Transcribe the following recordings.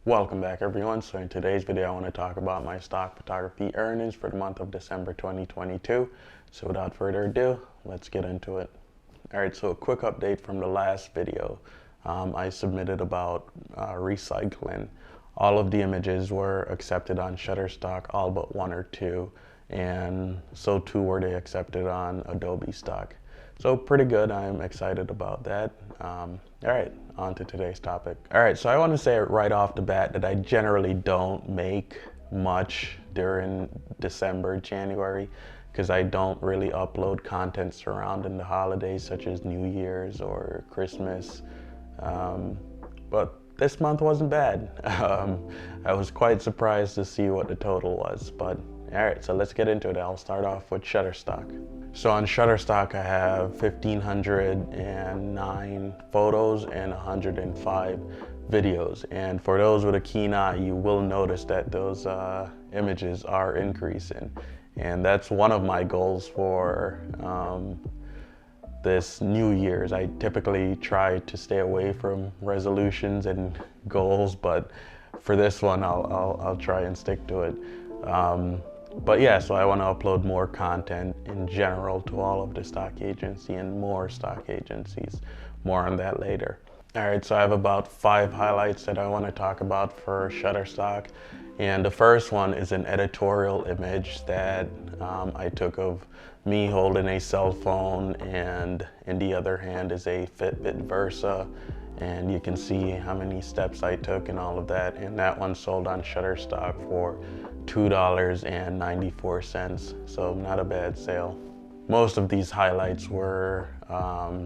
Welcome back everyone. So in today's video I want to talk about my stock photography earnings for the month of December 2022. So without further ado, let's get into it. Alright, so a quick update from the last video. I submitted about recycling. All of the images were accepted on Shutterstock, all but one or two, and so too were they accepted on Adobe Stock. So pretty good. I'm excited about that. All right, on to today's topic. All right, so I want to say right off the bat that I generally don't make much during December, January, because I don't really upload content surrounding the holidays such as New Year's or Christmas. But this month wasn't bad. I was quite surprised to see what the total was, but all right, so let's get into it. I'll start off with Shutterstock. So on Shutterstock, I have 1,509 photos and 105 videos. And for those with a keen eye, you will notice that those images are increasing. And that's one of my goals for this New Year's. I typically try to stay away from resolutions and goals, but for this one, I'll try and stick to it. But yeah, so I want to upload more content in general to all of the stock agency and more stock agencies. More on that later. All right, so I have about 5 highlights that I want to talk about for Shutterstock. And the first one is an editorial image that I took of me holding a cell phone, and in the other hand is a Fitbit Versa. And you can see how many steps I took and all of that. And that one sold on Shutterstock for $2.94, so not a bad sale. Most of these highlights were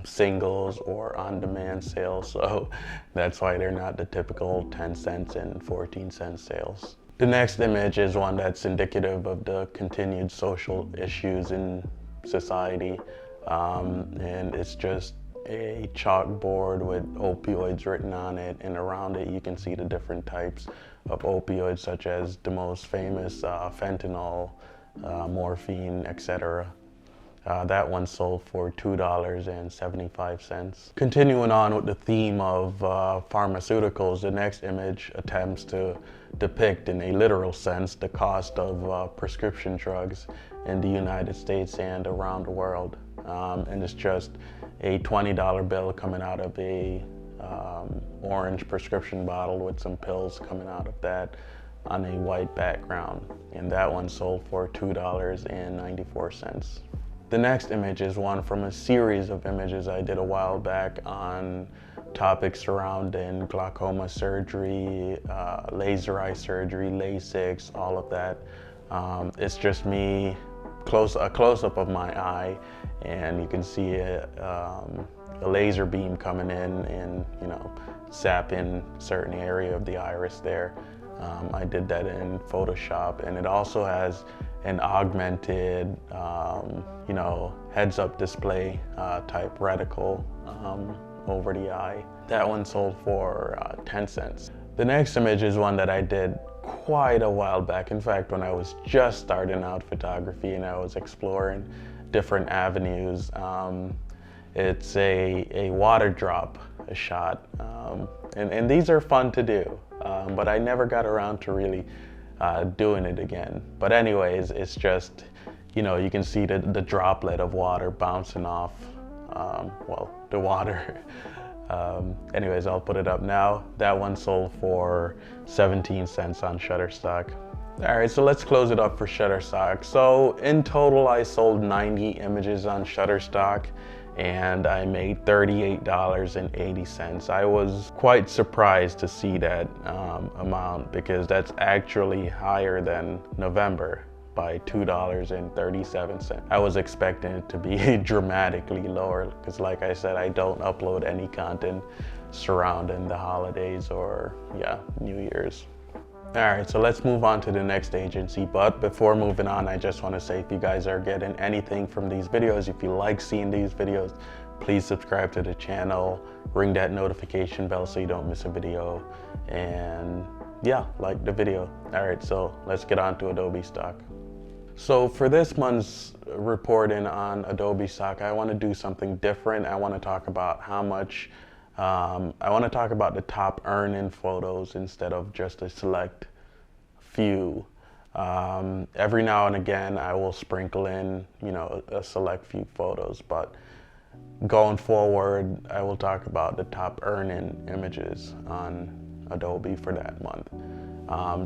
singles or on-demand sales, so that's why they're not the typical 10 cents and 14 cent sales. The next image is one that's indicative of the continued social issues in society, and it's just a chalkboard with opioids written on it, and around it you can see the different types of opioids, such as the most famous fentanyl, morphine, etc. That one sold for $2.75. Continuing on with the theme of pharmaceuticals, the next image attempts to depict in a literal sense the cost of prescription drugs in the United States and around the world. And it's just a $20 bill coming out of a orange prescription bottle with some pills coming out of that on a white background. And that one sold for $2.94. The next image is one from a series of images I did a while back on topics surrounding glaucoma surgery, laser eye surgery, LASIK, all of that. It's just me, a close-up of my eye, and you can see a laser beam coming in and, you know, zapping certain area of the iris there. I did that in Photoshop, and it also has an augmented, you know, heads-up display type reticle over the eye. That one sold for 10 cents. The next image is one that I did quite a while back. In fact, when I was just starting out photography and I was exploring different avenues. It's a water drop shot, and these are fun to do, but I never got around to really doing it again. But anyways, it's just, you know, you can see the droplet of water bouncing off, well, the water. Anyways, I'll put it up now. That one sold for 17 cents on Shutterstock. All right, so let's close it up for Shutterstock. So in total, I sold 90 images on Shutterstock, and I made $38.80. I was quite surprised to see that amount, because that's actually higher than November by $2.37. I was expecting it to be dramatically lower, because like I said, I don't upload any content surrounding the holidays or, yeah, New Year's. All right, so let's move on to the next agency. But before moving on, I just want to say, if you guys are getting anything from these videos, if you like seeing these videos, please subscribe to the channel, ring that notification bell so you don't miss a video, and yeah, like the video. All right, so let's get on to Adobe Stock. So for this month's reporting on Adobe Stock, I want to do something different. I want to talk about how much I want to talk about the top earning photos instead of just a select few. Every now and again, I will sprinkle in, a select few photos, but going forward, I will talk about the top earning images on Adobe for that month.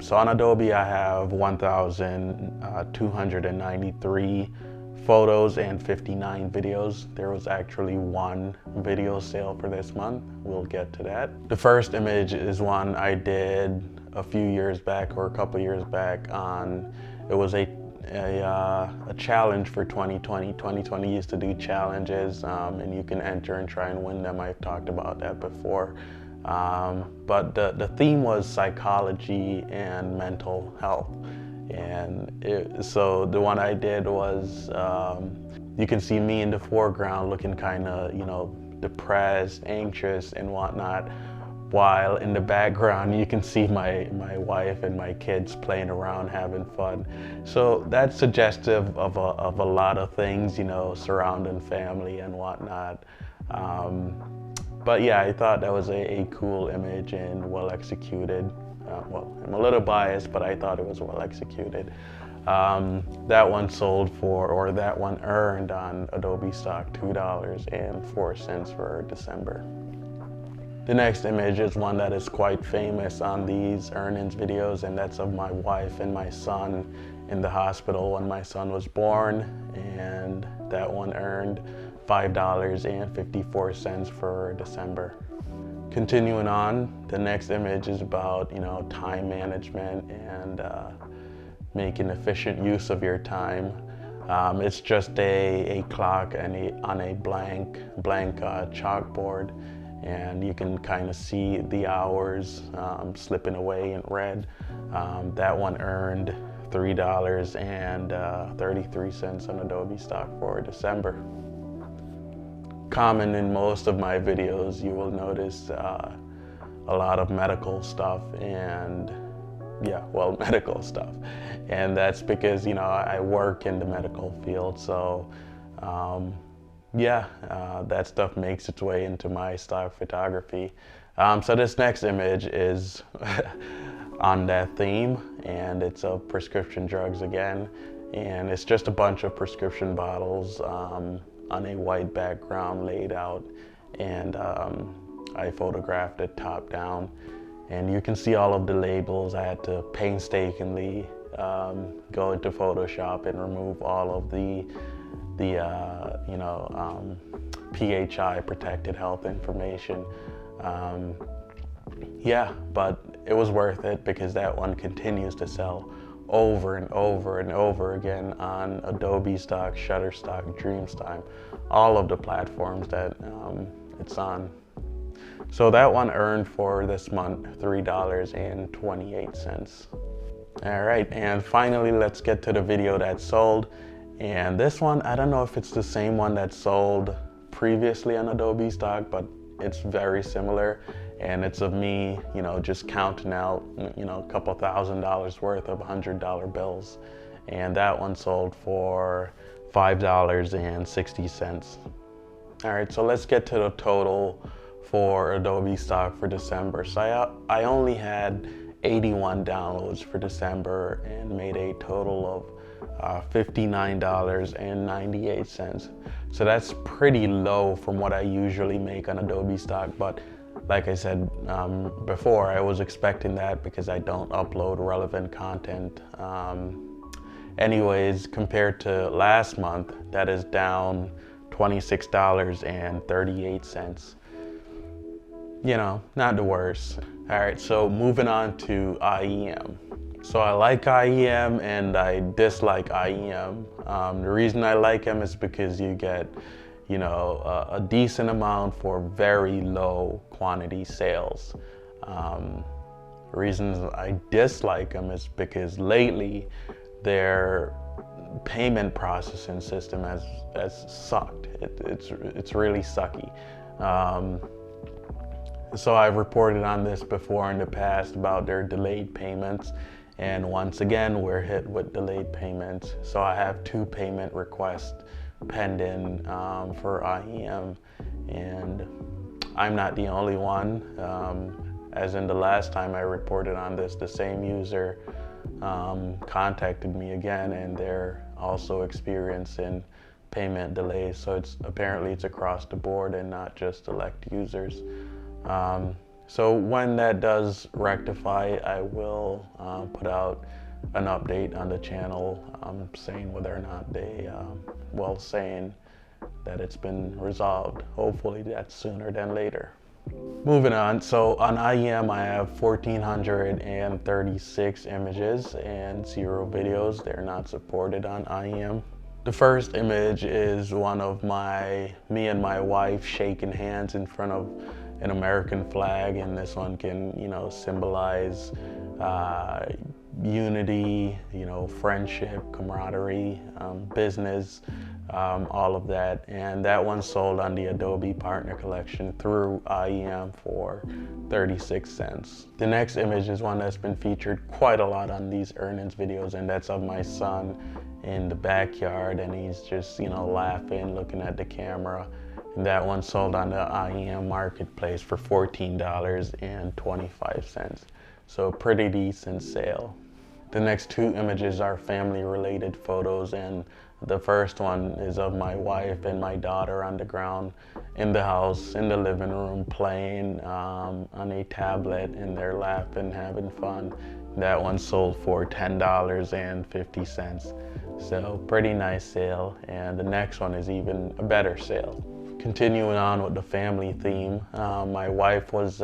So on Adobe, I have 1,293 photos and 59 videos. There was actually one video sale for this month. We'll get to that. The first image is one I did a few years back, or a couple years back, it was a challenge for 2020. 2020 used to do challenges, and you can enter and try and win them. I've talked about that before. But the theme was psychology and mental health. And so the one I did was, you can see me in the foreground looking kind of, depressed, anxious and whatnot, while in the background you can see my wife and my kids playing around, having fun. So that's suggestive of a lot of things, surrounding family and whatnot. But yeah, I thought that was a cool image and well executed. Well, I'm a little biased, but I thought it was well executed. That one sold for, or that one earned on Adobe Stock $2.04 for December. The next image is one that is quite famous on these earnings videos, and that's of my wife and my son in the hospital when my son was born, and that one earned $5.54 for December. Continuing on, the next image is about, time management and making efficient use of your time. It's just a clock and on a blank chalkboard, and you can kind of see the hours slipping away in red. That one earned $3.33 on Adobe Stock for December. Common in most of my videos, you will notice a lot of medical stuff, and medical stuff. And that's because, I work in the medical field, so that stuff makes its way into my stock photography. So this next image is on that theme, and it's of prescription drugs again, and it's just a bunch of prescription bottles on a white background laid out, and I photographed it top down, and you can see all of the labels. I had to painstakingly go into Photoshop and remove all of the PHI, protected health information. But it was worth it because that one continues to sell over and over and over again on Adobe Stock, Shutterstock, Dreamtime, all of the platforms that it's on. So that one earned for this month $3.28. All right, and finally, let's get to the video that sold. And this one, I don't know if it's the same one that sold previously on Adobe Stock, but it's very similar. And it's of me, just counting out, a couple $1,000s worth of $100 bills. And that one sold for $5.60. All right, so let's get to the total for Adobe Stock for December. So I only had 81 downloads for December and made a total of $59.98. So that's pretty low from what I usually make on Adobe Stock, but like I said before, I was expecting that because I don't upload relevant content. Anyways, compared to last month, that is down $26.38. Not the worst. All right, so moving on to IEM. So I like IEM and I dislike IEM. The reason I like them is because you get, a decent amount for very low quantity sales. The reasons I dislike them is because lately their payment processing system has sucked. It's really sucky. So I've reported on this before in the past about their delayed payments, and once again we're hit with delayed payments. So I have 2 payment requests pending for IEM, and I'm not the only one. As in the last time I reported on this, the same user contacted me again, and they're also experiencing payment delays. So apparently it's across the board and not just select users. So when that does rectify, I will put out an update on the channel saying whether or not they, saying that it's been resolved. Hopefully that's sooner than later. Moving on, so on IEM I have 1,436 images and 0 videos. They're not supported on IEM. The first image is one of me and my wife shaking hands in front of an American flag, and this one can, symbolize unity, friendship, camaraderie, business, all of that. And that one sold on the Adobe Partner Collection through IEM for 36 cents. The next image is one that's been featured quite a lot on these earnings videos, and that's of my son in the backyard, and he's just, laughing, looking at the camera. And that one sold on the IEM marketplace for $14.25. So pretty decent sale. The next 2 images are family related photos, and the first one is of my wife and my daughter on the ground in the house, in the living room, playing on a tablet, and they're laughing, having fun. That one sold for $10.50. So pretty nice sale. And the next one is even a better sale. Continuing on with the family theme, my wife was,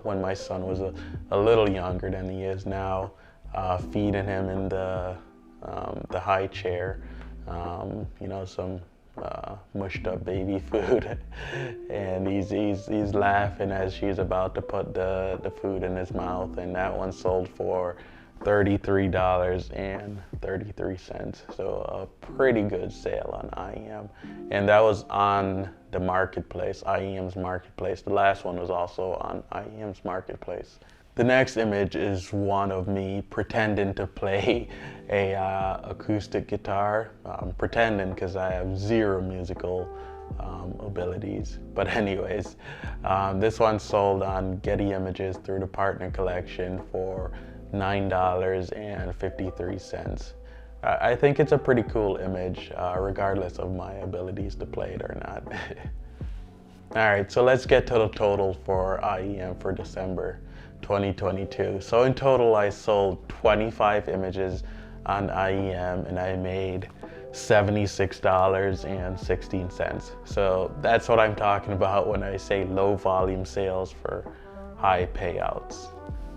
when my son was a little younger than he is now, feeding him in the high chair, some mushed up baby food, and he's laughing as she's about to put the food in his mouth, and that one sold for $33.33. So a pretty good sale on IEM, and that was on the marketplace, IEM's marketplace. The last one was also on IEM's marketplace. The next image is one of me pretending to play a acoustic guitar. Pretending because I have 0 musical abilities. But anyways, this one sold on Getty Images through the Partner Collection for $9.53. I think it's a pretty cool image, regardless of my abilities to play it or not. All right, so let's get to the total for IEM for December 2022. So in total, I sold 25 images on IEM, and I made $76.16. So that's what I'm talking about when I say low volume sales for high payouts.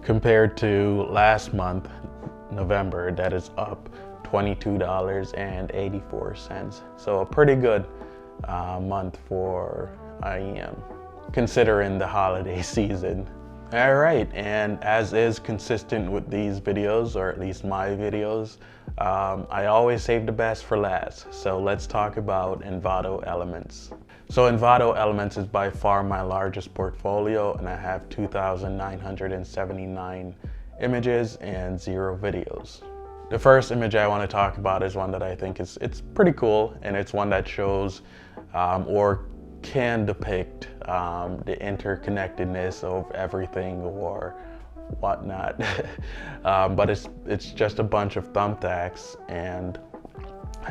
Compared to last month, November, that is up $22.84. So a pretty good month for IEM, considering the holiday season. All right, and as is consistent with these videos, or at least my videos, I always save the best for last. So let's talk about Envato Elements. So Envato Elements is by far my largest portfolio, and I have 2,979 images and 0 videos. The first image I want to talk about is one that I think it's pretty cool, and it's one that shows or can depict the interconnectedness of everything or whatnot. But it's just a bunch of thumbtacks, and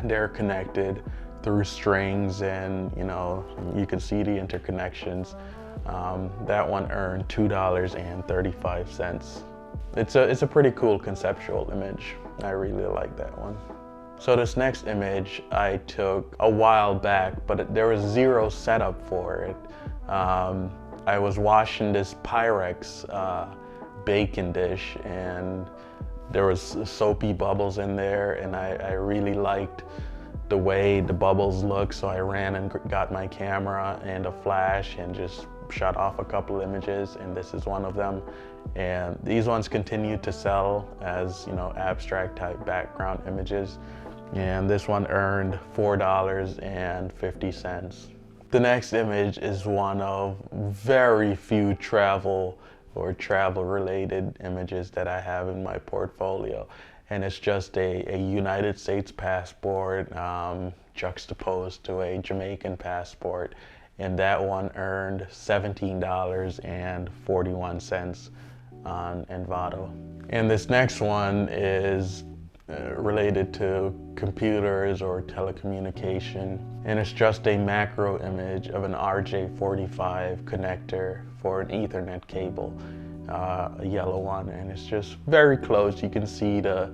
they're connected through strings, and you can see the interconnections. That one earned $2.35. It's a pretty cool conceptual image. I really like that one. So this next image I took a while back, but there was 0 setup for it. I was washing this Pyrex bacon dish, and there was soapy bubbles in there, and I really liked the way the bubbles look, so I ran and got my camera and a flash and just shot off a couple images, and this is one of them. And these ones continue to sell as, abstract type background images. And this one earned $4.50. The next image is one of very few travel or travel related images that I have in my portfolio. And it's just a United States passport juxtaposed to a Jamaican passport. and that one earned $17.41 on Envato. And this next one is related to computers or telecommunication, and it's just a macro image of an RJ45 connector for an Ethernet cable, a yellow one, and it's just very close. You can see the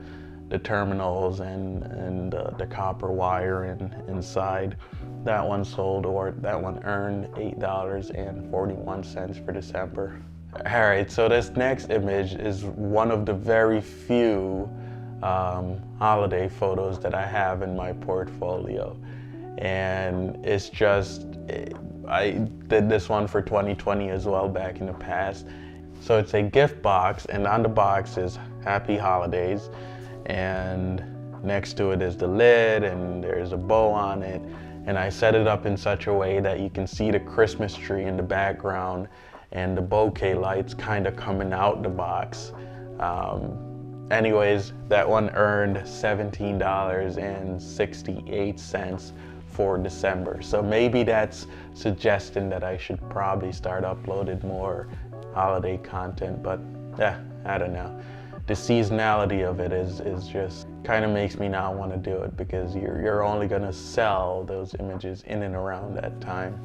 terminals and the copper wire inside. That one sold, or that one earned $8.41 for December. All right, so this next image is one of the very few holiday photos that I have in my portfolio, and it's just, I did this one for 2020 as well back in the past. So it's a gift box, and on the box is Happy Holidays, and next to it is the lid, and there's a bow on it, and I set it up in such a way that you can see the Christmas tree in the background and the bouquet lights kind of coming out the box. Anyways, that one earned $17.68 for December. So maybe that's suggesting that I should probably start uploading more holiday content, but yeah, I don't know. The seasonality of it is just kind of makes me not want to do it, because you're only gonna sell those images in and around that time.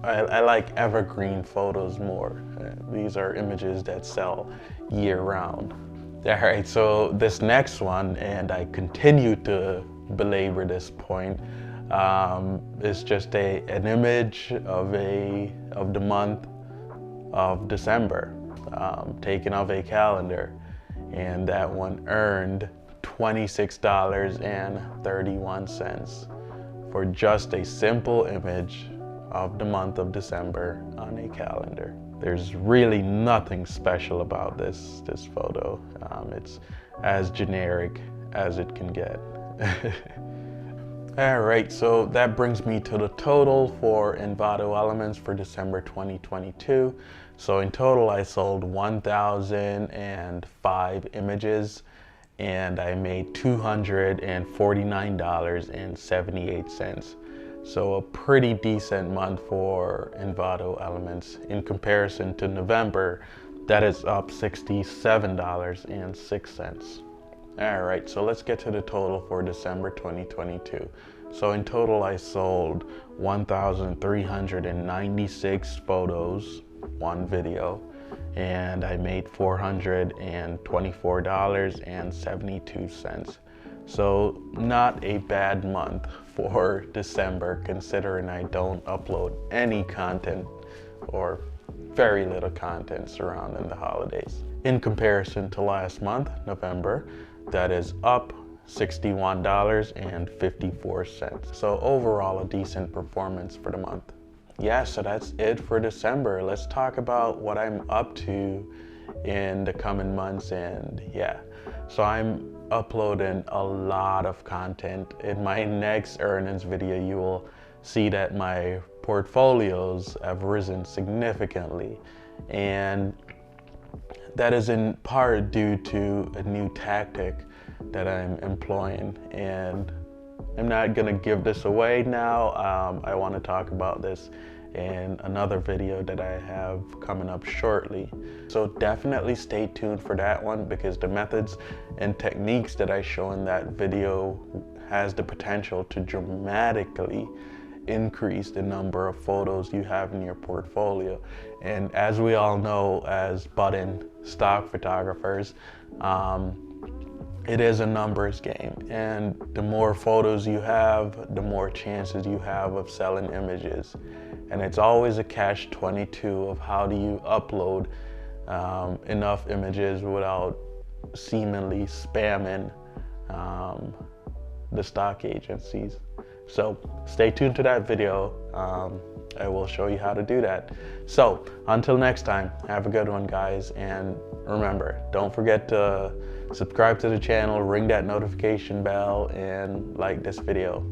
I like evergreen photos more. These are images that sell year round. All right, so this next one, and I continue to belabor this point, is just an image of the month of December, taken off a calendar, and that one earned $26.31 for just a simple image of the month of December on a calendar. There's really nothing special about this photo. It's as generic as it can get. All right, so that brings me to the total for Envato Elements for December 2022. So in total, I sold 1,005 images, and I made $249.78. So a pretty decent month for Envato Elements. In comparison to November, that is up $67.06. All right, so let's get to the total for December 2022. So in total, I sold 1,396 photos, one video, and I made $424.72. So not a bad month for December, considering I don't upload any content or very little content surrounding the holidays. In comparison to last month, November, that is up $61.54. So overall, a decent performance for the month. Yeah, so that's it for December. Let's talk about what I'm up to in the coming months. And yeah, so I'm uploading a lot of content. In my next earnings video, you will see that my portfolios have risen significantly, and that is in part due to a new tactic that I'm employing, and I'm not gonna give this away now. I want to talk about this in another video that I have coming up shortly. So definitely stay tuned for that one, because the methods and techniques that I show in that video has the potential to dramatically increase the number of photos you have in your portfolio. And as we all know, as budding stock photographers, it is a numbers game, and the more photos you have, the more chances you have of selling images. And it's always a catch-22 of how do you upload enough images without seemingly spamming the stock agencies. So stay tuned to that video. I will show you how to do that. So until next time, have a good one, guys. And remember, don't forget to subscribe to the channel, ring that notification bell, and like this video.